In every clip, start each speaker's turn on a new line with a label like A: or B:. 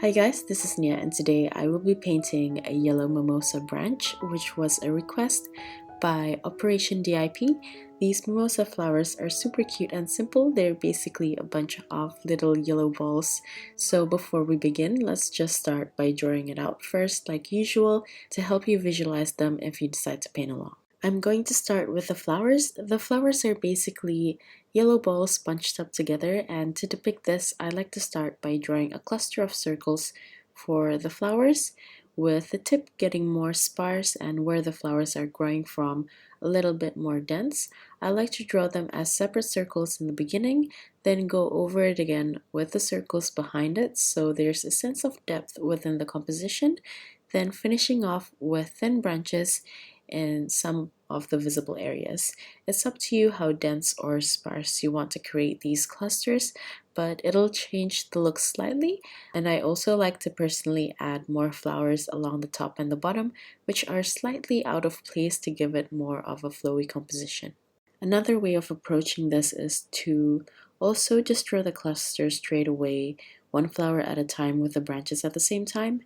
A: Hi guys, this is Nia and today I will be painting a yellow mimosa branch, which was a request by Operation DIP. These mimosa flowers are super cute and simple. They're basically a bunch of little yellow balls. So before we begin, let's just start by drawing it out first like usual to help you visualize them if you decide to paint along. I'm going to start with the flowers. The flowers are basically yellow balls bunched up together, and to depict this, I like to start by drawing a cluster of circles for the flowers, with the tip getting more sparse and where the flowers are growing from a little bit more dense. I like to draw them as separate circles in the beginning, then go over it again with the circles behind it so there's a sense of depth within the composition, then finishing off with thin branches in some of the visible areas. It's up to you how dense or sparse you want to create these clusters, but it'll change the look slightly. And I also like to personally add more flowers along the top and the bottom, which are slightly out of place to give it more of a flowy composition. Another way of approaching this is to also just draw the cluster straight away, one flower at a time with the branches at the same time,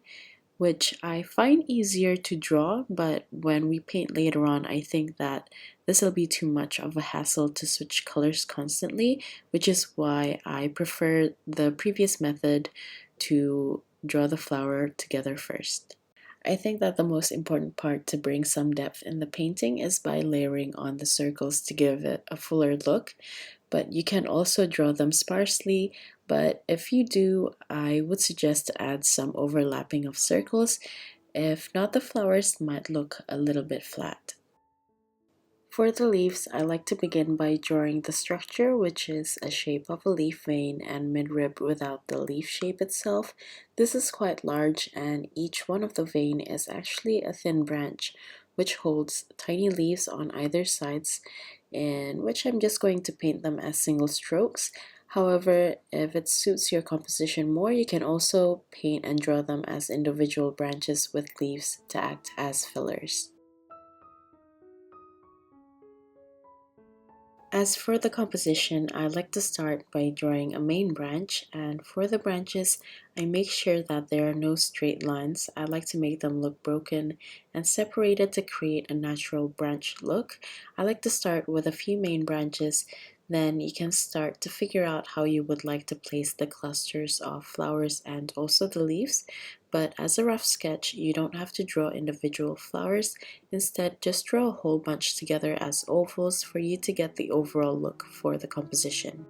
A: which I find easier to draw, but when we paint later on, I think that this will be too much of a hassle to switch colors constantly, which is why I prefer the previous method to draw the flower together first. I think that the most important part to bring some depth in the painting is by layering on the circles to give it a fuller look, but you can also draw them sparsely. But if you do, I would suggest to add some overlapping of circles. If not, the flowers might look a little bit flat. For the leaves, I like to begin by drawing the structure, which is a shape of a leaf vein and midrib without the leaf shape itself. This is quite large, and each one of the vein is actually a thin branch which holds tiny leaves on either sides, in which I'm just going to paint them as single strokes. However, if it suits your composition more, you can also paint and draw them as individual branches with leaves to act as fillers. As for the composition, I like to start by drawing a main branch, and for the branches, I make sure that there are no straight lines. I like to make them look broken and separated to create a natural branch look. I like to start with a few main branches, then you can start to figure out how you would like to place the clusters of flowers and also the leaves. But as a rough sketch, you don't have to draw individual flowers. Instead, just draw a whole bunch together as ovals for you to get the overall look for the composition.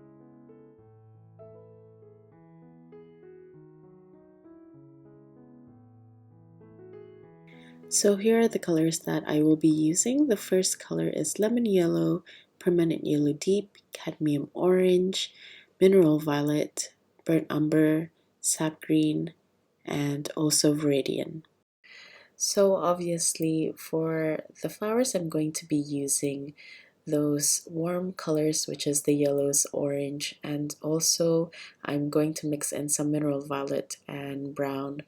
A: So here are the colors that I will be using. The first color is lemon yellow, permanent yellow deep, cadmium orange, mineral violet, burnt umber, sap green, and also viridian. So obviously for the flowers, I'm going to be using those warm colors, which is the yellows, orange, and also I'm going to mix in some mineral violet and brown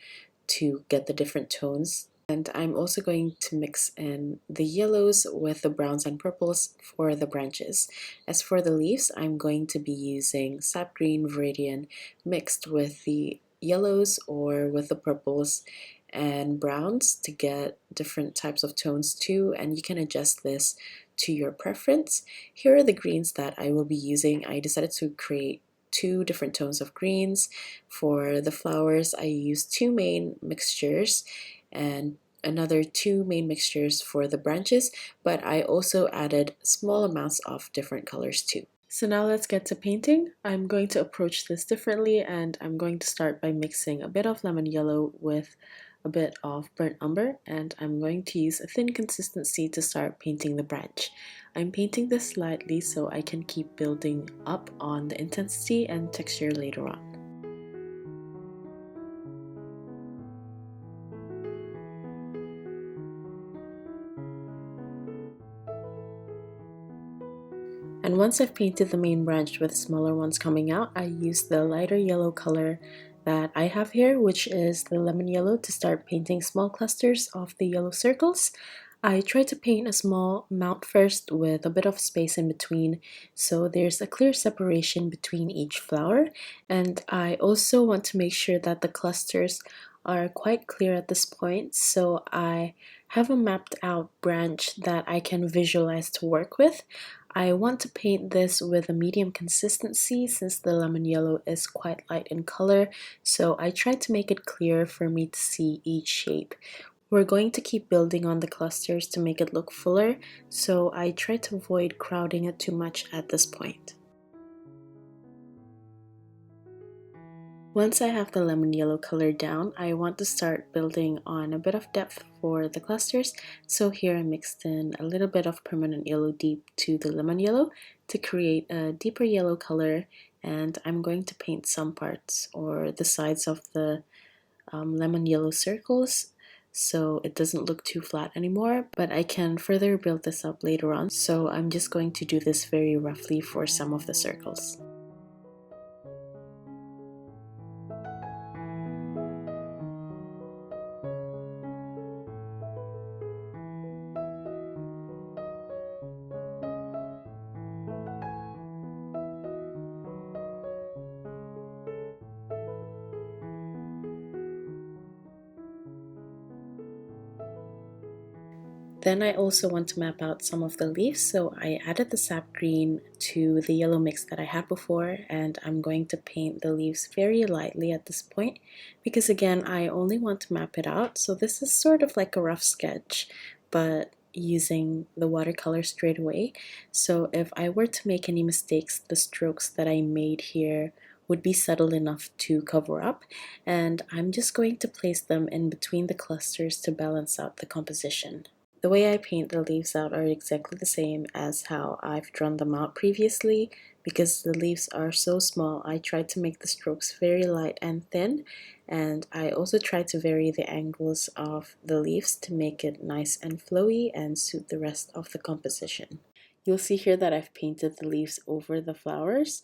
A: to get the different tones. And I'm also going to mix in the yellows with the browns and purples for the branches. As for the leaves, I'm going to be using sap green, viridian mixed with the yellows or with the purples and browns to get different types of tones too, and you can adjust this to your preference. Here are the greens that I will be using. I decided to create two different tones of greens. For the flowers, I used two main mixtures and another two main mixtures for the branches, but I also added small amounts of different colors too. So now let's get to painting. I'm going to approach this differently, and I'm going to start by mixing a bit of lemon yellow with a bit of burnt umber, and I'm going to use a thin consistency to start painting the branch. I'm painting this slightly so I can keep building up on the intensity and texture later on. And once I've painted the main branch with smaller ones coming out, I use the lighter yellow color that I have here, which is the lemon yellow, to start painting small clusters of the yellow circles. I try to paint a small mount first with a bit of space in between so there's a clear separation between each flower, and I also want to make sure that the clusters are quite clear at this point, so I have a mapped out branch that I can visualize to work with. I want to paint this with a medium consistency since the lemon yellow is quite light in color, so I tried to make it clear for me to see each shape. We're going to keep building on the clusters to make it look fuller, so I try to avoid crowding it too much at this point. Once I have the lemon yellow color down, I want to start building on a bit of depth for the clusters, so here I mixed in a little bit of permanent yellow deep to the lemon yellow to create a deeper yellow color, and I'm going to paint some parts or the sides of the lemon yellow circles so it doesn't look too flat anymore, but I can further build this up later on, so I'm just going to do this very roughly for some of the circles. Then I also want to map out some of the leaves, so I added the sap green to the yellow mix that I had before, and I'm going to paint the leaves very lightly at this point because again I only want to map it out, so this is sort of like a rough sketch but using the watercolor straight away. So if I were to make any mistakes, the strokes that I made here would be subtle enough to cover up, and I'm just going to place them in between the clusters to balance out the composition. The way I paint the leaves out are exactly the same as how I've drawn them out previously. Because the leaves are so small, I tried to make the strokes very light and thin, and I also tried to vary the angles of the leaves to make it nice and flowy and suit the rest of the composition. You'll see here that I've painted the leaves over the flowers.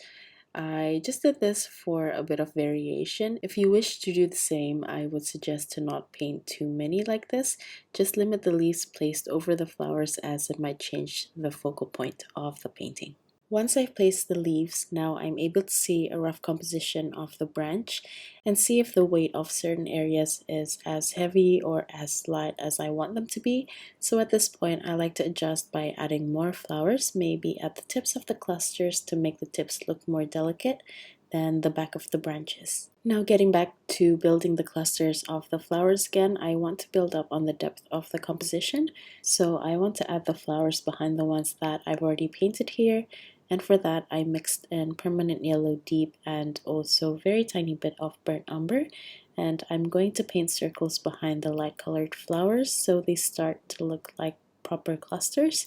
A: I just did this for a bit of variation. If you wish to do the same, I would suggest to not paint too many like this. Just limit the leaves placed over the flowers as it might change the focal point of the painting. Once I've placed the leaves, now I'm able to see a rough composition of the branch and see if the weight of certain areas is as heavy or as light as I want them to be. So at this point, I like to adjust by adding more flowers, maybe at the tips of the clusters to make the tips look more delicate than the back of the branches. Now getting back to building the clusters of the flowers again, I want to build up on the depth of the composition. So I want to add the flowers behind the ones that I've already painted here. And for that, I mixed in permanent yellow deep and also very tiny bit of burnt umber. And I'm going to paint circles behind the light colored flowers so they start to look like proper clusters.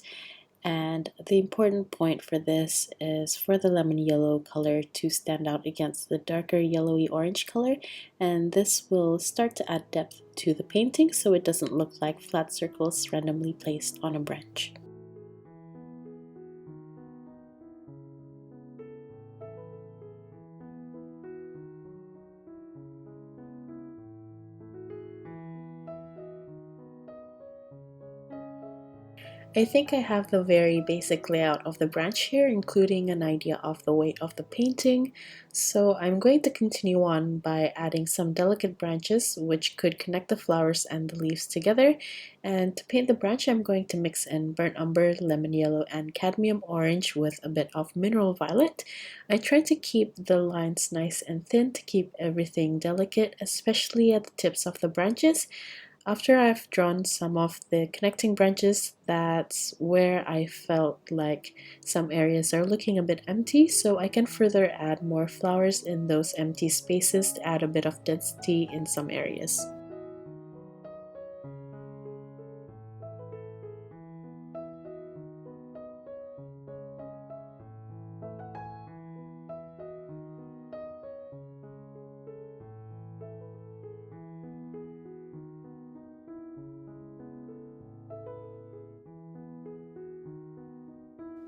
A: And the important point for this is for the lemon yellow color to stand out against the darker yellowy orange color, and this will start to add depth to the painting so it doesn't look like flat circles randomly placed on a branch. I think I have the very basic layout of the branch here, including an idea of the weight of the painting. So I'm going to continue on by adding some delicate branches which could connect the flowers and the leaves together. And to paint the branch, I'm going to mix in burnt umber, lemon yellow, and cadmium orange with a bit of mineral violet. I try to keep the lines nice and thin to keep everything delicate, especially at the tips of the branches. After I've drawn some of the connecting branches, that's where I felt like some areas are looking a bit empty, so I can further add more flowers in those empty spaces to add a bit of density in some areas.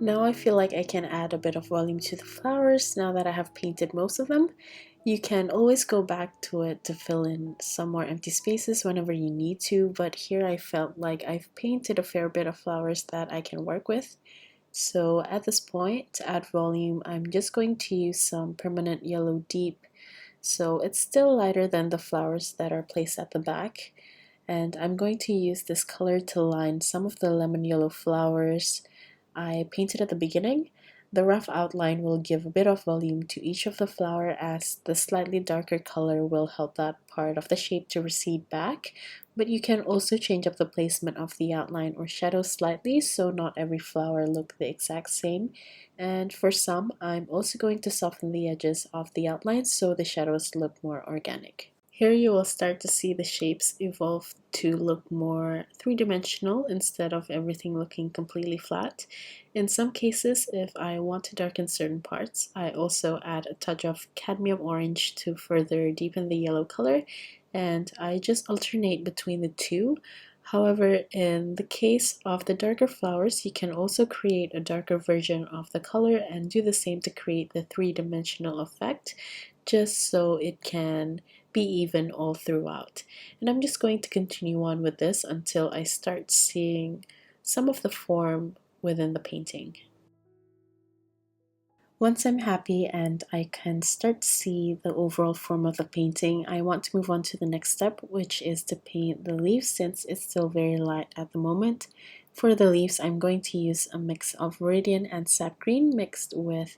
A: Now I feel like I can add a bit of volume to the flowers now that I have painted most of them. You can always go back to it to fill in some more empty spaces whenever you need to, but here I felt like I've painted a fair bit of flowers that I can work with. So at this point, to add volume, I'm just going to use some permanent yellow deep. So it's still lighter than the flowers that are placed at the back. And I'm going to use this color to line some of the lemon yellow flowers I painted at the beginning. The rough outline will give a bit of volume to each of the flower, as the slightly darker color will help that part of the shape to recede back, but you can also change up the placement of the outline or shadow slightly so not every flower look the exact same. And for some, I'm also going to soften the edges of the outline so the shadows look more organic. Here you will start to see the shapes evolve to look more three-dimensional instead of everything looking completely flat. In some cases, if I want to darken certain parts, I also add a touch of cadmium orange to further deepen the yellow color, and I just alternate between the two. However, in the case of the darker flowers, you can also create a darker version of the color and do the same to create the three-dimensional effect, just so it can be even all throughout. And I'm just going to continue on with this until I start seeing some of the form within the painting. Once I'm happy and I can start to see the overall form of the painting, I want to move on to the next step, which is to paint the leaves since it's still very light at the moment. For the leaves, I'm going to use a mix of Viridian and Sap Green mixed with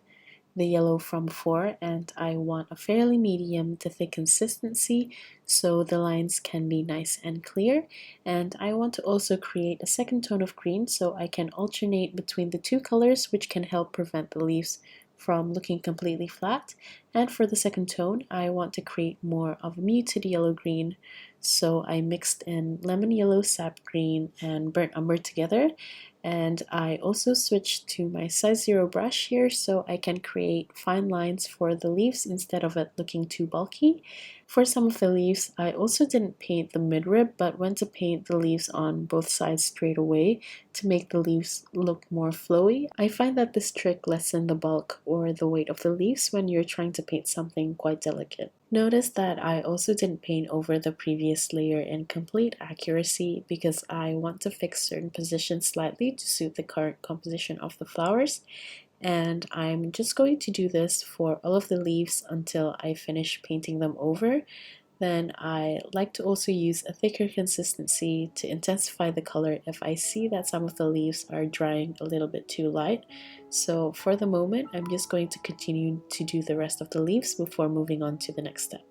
A: the yellow from before, and I want a fairly medium to thick consistency so the lines can be nice and clear. And I want to also create a second tone of green so I can alternate between the two colors, which can help prevent the leaves from looking completely flat. And for the second tone, I want to create more of a muted yellow green, so I mixed in lemon yellow, sap green, and burnt umber together. And I also switched to my size 0 brush here so I can create fine lines for the leaves instead of it looking too bulky. For some of the leaves, I also didn't paint the midrib but went to paint the leaves on both sides straight away to make the leaves look more flowy. I find that this trick lessens the bulk or the weight of the leaves when you're trying to paint something quite delicate. Notice that I also didn't paint over the previous layer in complete accuracy because I want to fix certain positions slightly to suit the current composition of the flowers, and I'm just going to do this for all of the leaves until I finish painting them over. Then I like to also use a thicker consistency to intensify the color if I see that some of the leaves are drying a little bit too light. So for the moment, I'm just going to continue to do the rest of the leaves before moving on to the next step.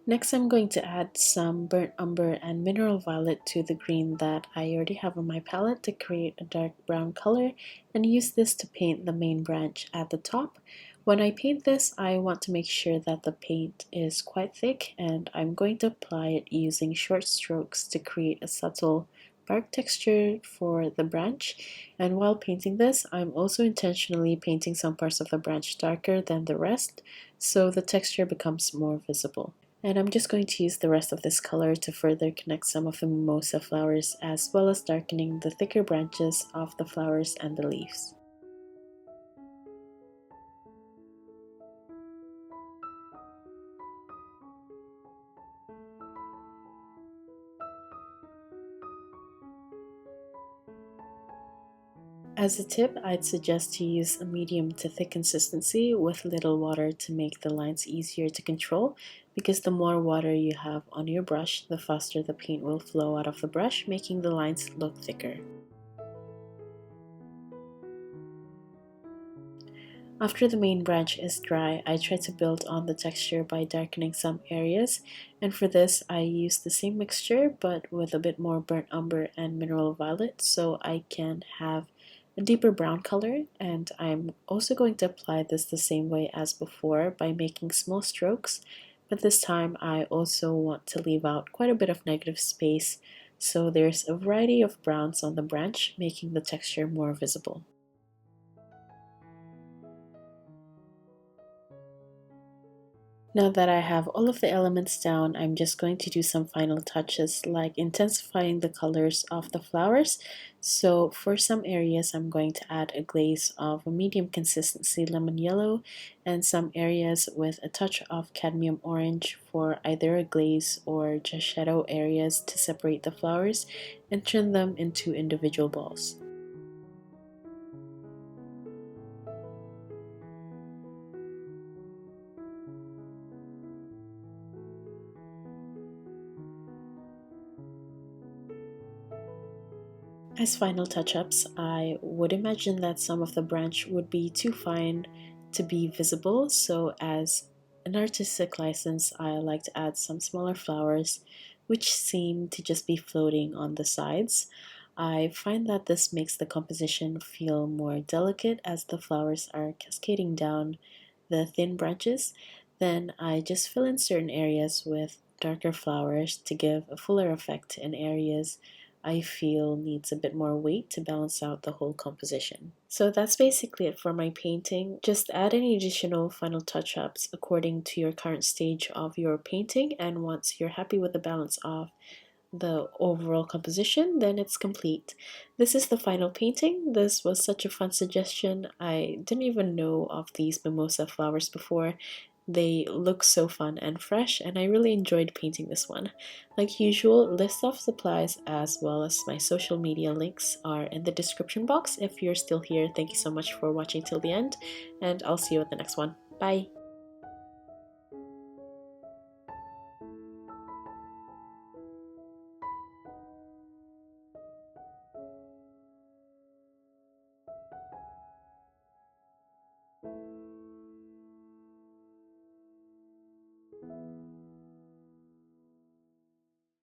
A: Next, I'm going to add some burnt umber and mineral violet to the green that I already have on my palette to create a dark brown color, and use this to paint the main branch at the top. When I paint this, I want to make sure that the paint is quite thick, and I'm going to apply it using short strokes to create a subtle bark texture for the branch. And while painting this, I'm also intentionally painting some parts of the branch darker than the rest, so the texture becomes more visible. And I'm just going to use the rest of this color to further connect some of the mimosa flowers, as well as darkening the thicker branches of the flowers and the leaves. As a tip, I'd suggest to use a medium to thick consistency with little water to make the lines easier to control, because the more water you have on your brush, the faster the paint will flow out of the brush, making the lines look thicker. After the main branch is dry, I try to build on the texture by darkening some areas, and for this I use the same mixture but with a bit more burnt umber and mineral violet so I can have a deeper brown color. And I'm also going to apply this the same way as before by making small strokes, but this time I also want to leave out quite a bit of negative space so there's a variety of browns on the branch, making the texture more visible. Now that I have all of the elements down, I'm just going to do some final touches like intensifying the colors of the flowers. So for some areas, I'm going to add a glaze of a medium consistency lemon yellow, and some areas with a touch of cadmium orange for either a glaze or just shadow areas to separate the flowers and turn them into individual balls. As final touch-ups, I would imagine that some of the branch would be too fine to be visible, so as an artistic license, I like to add some smaller flowers which seem to just be floating on the sides. I find that this makes the composition feel more delicate as the flowers are cascading down the thin branches. Then I just fill in certain areas with darker flowers to give a fuller effect in areas I feel needs a bit more weight to balance out the whole composition. So that's basically it for my painting. Just add any additional final touch-ups according to your current stage of your painting, and once you're happy with the balance of the overall composition, then it's complete. This is the final painting. This was such a fun suggestion. I didn't even know of these mimosa flowers before. They look so fun and fresh, and I really enjoyed painting this one. Like usual, list of supplies as well as my social media links are in the description box. If you're still here, thank you so much for watching till the end, and I'll see you at the next one. Bye!